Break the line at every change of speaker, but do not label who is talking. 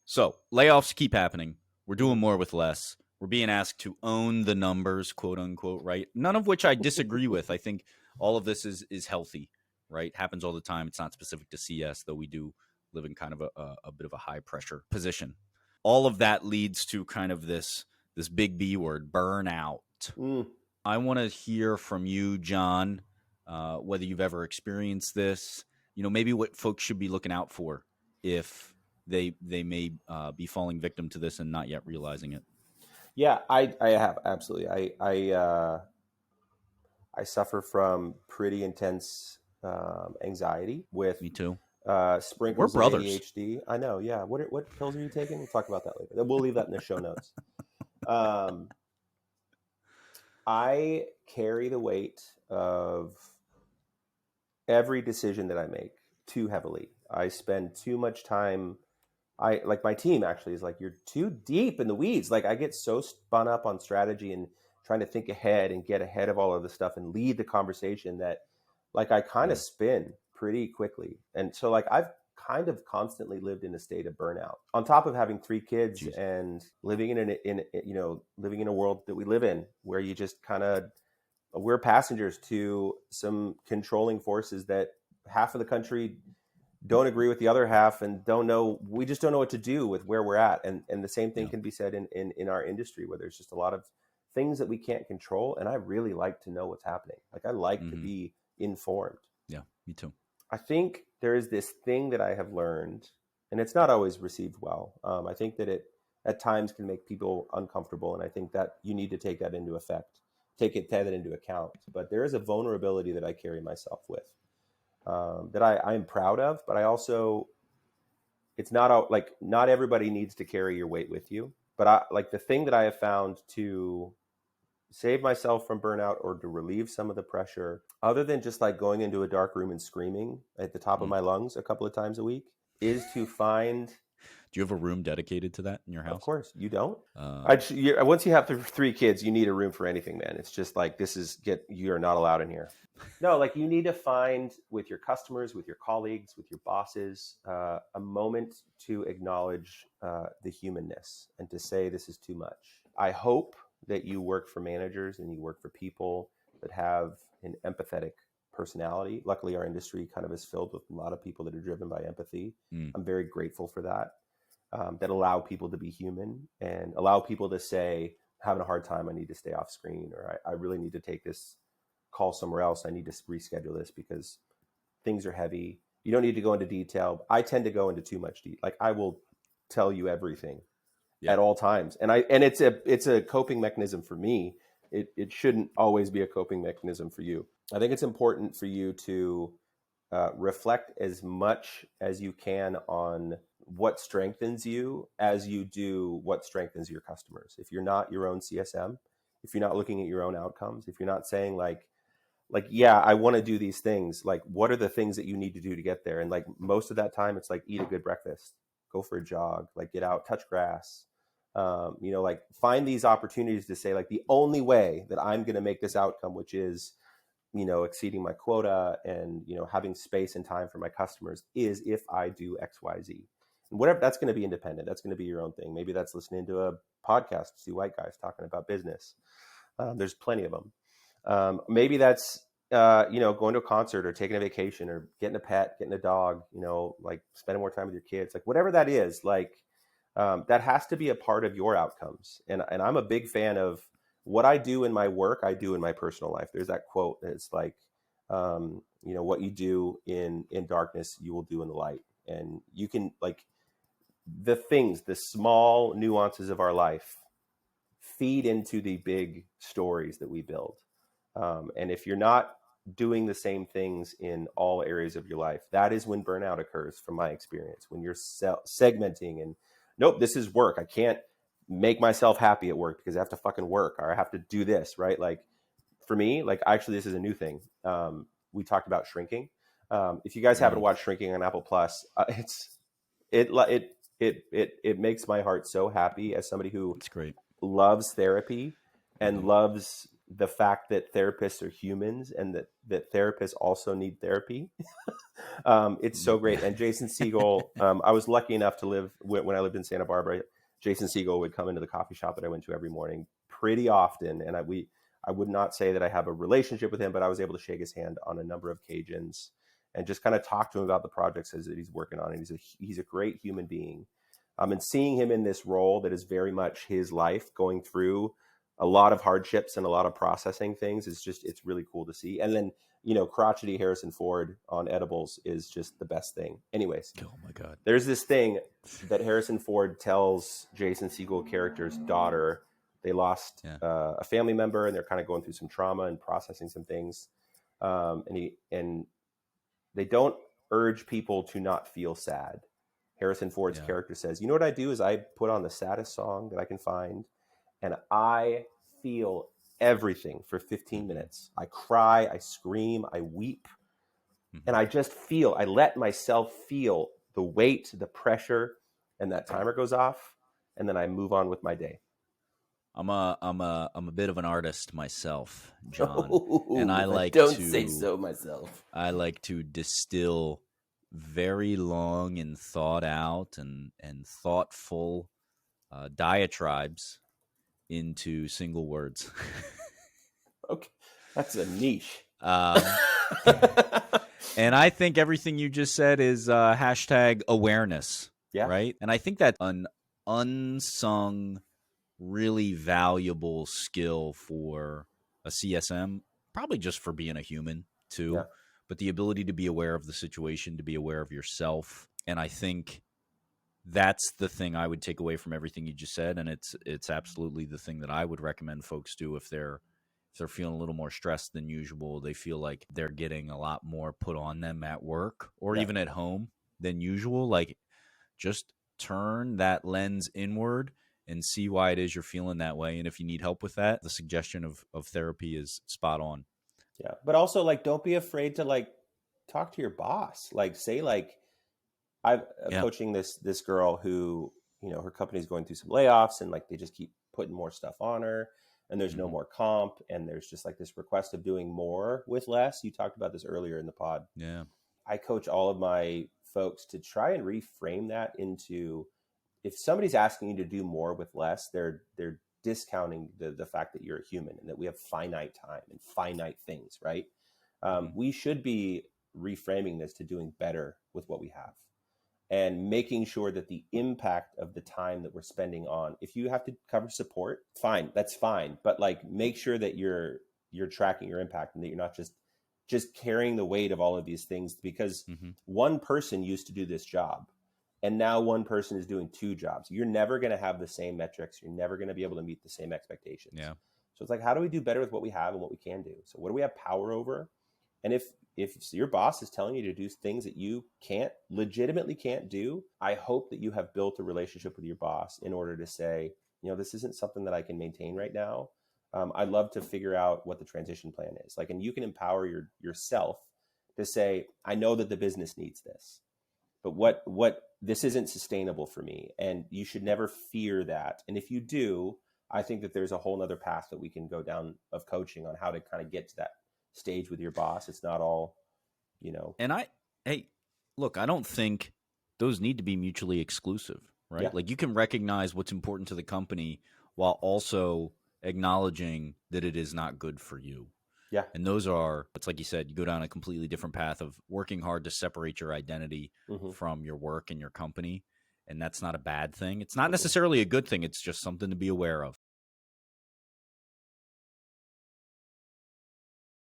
So layoffs keep happening. We're doing more with less. We're being asked to own the numbers, quote unquote, right? None of which I disagree with. I think all of this is healthy, right? Happens all the time. It's not specific to CS, though we do live in kind of a bit of a high pressure position. All of that leads to kind of this big B word, burnout.
Mm.
I want to hear from you, Jon, whether you've ever experienced this. Maybe what folks should be looking out for if they may be falling victim to this and not yet realizing it.
Yeah, I have absolutely. I suffer from pretty intense anxiety with
Me too. We're
sprinkles of
brothers.
ADHD. I know. Yeah. What pills are you taking? We'll talk about that later. We'll leave that in the show notes. Um, I carry the weight of every decision that I make too heavily. I spend too much time. I like my team actually is like, you're too deep in the weeds. Like I get so spun up on strategy and trying to think ahead and get ahead of all of the stuff and lead the conversation that like I kind of
Mm.
spin pretty quickly. And so like I've kind of constantly lived in a state of burnout on top of having three kids
Jeez.
and living living in a world that we live in where you just kind of we're passengers to some controlling forces that half of the country don't agree with the other half and we just don't know what to do with where we're at. And the same thing
Yeah.
can be said in our industry where there's just a lot of things that we can't control. And I really like to know what's happening. Like I like to
Hmm.
be informed.
Yeah. Me too.
I think there is this thing that I have learned, and it's not always received well. I think that it at times can make people uncomfortable. And I think that you need to take that take that into account. But there is a vulnerability that I carry myself with that I am proud of, but I also, it's not like not everybody needs to carry your weight with you. But I like the thing that I have found to save myself from burnout or to relieve some of the pressure, other than just like going into a dark room and screaming at the top of
Mm.
my lungs a couple of times a week, is to find.
Do you have a room dedicated to that in your
Of
house?
course, you don't.
Uh,
Once you have three kids, you need a room for anything, man. It's just like you're not allowed in here. No, like you need to find with your customers, with your colleagues, with your bosses, a moment to acknowledge the humanness and to say this is too much. I hope that you work for managers and you work for people that have an empathetic personality. Luckily, our industry kind of is filled with a lot of people that are driven by empathy.
mm.
I'm very grateful for that. That allow people to be human and allow people to say, having a hard time, I need to stay off screen, or I really need to take this call somewhere else. I need to reschedule this because things are heavy. You don't need to go into detail. I tend to go into too much detail. Like I will tell you everything
Yeah.
at all times. And it's a coping mechanism for me. It shouldn't always be a coping mechanism for you. I think it's important for you to reflect as much as you can on what strengthens you as you do what strengthens your customers. If you're not your own CSM, if you're not looking at your own outcomes, if you're not saying yeah, I want to do these things, like what are the things that you need to do to get there? And like most of that time it's like eat a good breakfast, go for a jog, like get out, touch grass, like find these opportunities to say like the only way that I'm going to make this outcome, which is exceeding my quota and having space and time for my customers, is if I do XYZ. And whatever, that's going to be independent, that's going to be your own thing. Maybe that's listening to a podcast, see white guys talking about business. There's plenty of them. Maybe that's going to a concert or taking a vacation or getting a pet, getting a dog, like spending more time with your kids, like whatever that is, like that has to be a part of your outcomes. And I'm a big fan of what I do in my work, I do in my personal life. There's that quote. It's like, what you do in darkness, you will do in the light. And you can like the small nuances of our life feed into the big stories that we build. And if you're not doing the same things in all areas of your life, that is when burnout occurs, from my experience. When you're segmenting and nope, this is work. I can't make myself happy at work because I have to fucking work or I have to do this, right? Like for me, like actually, this is a new thing. We talked about shrinking. If you guys haven't
Mm.
watched Shrinking on Apple Plus, it makes my heart so happy as somebody who
It's great.
loves therapy and
Yeah.
loves the fact that therapists are humans and that therapists also need therapy. It's so great. And Jason Segel, I was lucky enough to live when I lived in Santa Barbara. Jason Segel would come into the coffee shop that I went to every morning pretty often, and I would not say that I have a relationship with him, but I was able to shake his hand on a number of occasions and just kind of talk to him about the projects that he's working on. And he's a great human being. And seeing him in this role that is very much his life, going through a lot of hardships and a lot of processing things, it's really cool to see. And then, crotchety Harrison Ford on edibles is just the best thing. Anyways,
oh my God,
there's this thing that Harrison Ford tells Jason Segel character's daughter. They lost a family member, and they're kind of going through some trauma and processing some things. And they don't urge people to not feel sad. Harrison Ford's character says, "You know what I do is I put on the saddest song that I can find, and I feel everything for 15 minutes. I cry, I scream, I weep, and I just I let myself feel the weight, the pressure, and that timer goes off, and then I move on with my day."
I'm a bit of an artist myself, John, and I
don't say so myself.
I like to distill very long and thought out and thoughtful diatribes into single words.
Okay, that's a niche.
And I think everything you just said is hashtag awareness, right? And I think that's an unsung, really valuable skill for a CSM, probably just for being a human too, but the ability to be aware of the situation, to be aware of yourself. And I think that's the thing I would take away from everything you just said. And it's absolutely the thing that I would recommend folks do if they're feeling a little more stressed than usual. They feel like they're getting a lot more put on them at work or even at home than usual. Like, just turn that lens inward and see why it is you're feeling that way. And if you need help with that, the suggestion of therapy is spot on.
Yeah. But also, like, don't be afraid to talk to your boss. Say I'm coaching this girl who, her company's going through some layoffs, and they just keep putting more stuff on her, and there's no more comp, and there's just this request of doing more with less. You talked about this earlier in the pod.
Yeah.
I coach all of my folks to try and reframe that into, if somebody's asking you to do more with less, they're discounting the fact that you're a human and that we have finite time and finite things, right? We should be reframing this to doing better with what we have and making sure that the impact of the time that we're spending on, if you have to cover support, fine, that's fine. But make sure that you're tracking your impact and that you're not just carrying the weight of all of these things, because one person used to do this job and now one person is doing two jobs. You're never going to have the same metrics. You're never going to be able to meet the same expectations.
Yeah.
So it's how do we do better with what we have and what we can do? So what do we have power over? And if your boss is telling you to do things that you legitimately can't do, I hope that you have built a relationship with your boss in order to say, this isn't something that I can maintain right now. I'd love to figure out what the transition plan is. And you can empower yourself to say, I know that the business needs this, but what this isn't sustainable for me. And you should never fear that. And if you do, I think that there's a whole nother path that we can go down of coaching on how to kind of get to that stage with your boss. It's not all,
And look, I don't think those need to be mutually exclusive, right?
Yeah.
You can recognize what's important to the company while also acknowledging that it is not good for you.
Yeah.
And it's like you said, you go down a completely different path of working hard to separate your identity from your work and your company. And that's not a bad thing. It's not necessarily a good thing. It's just something to be aware of.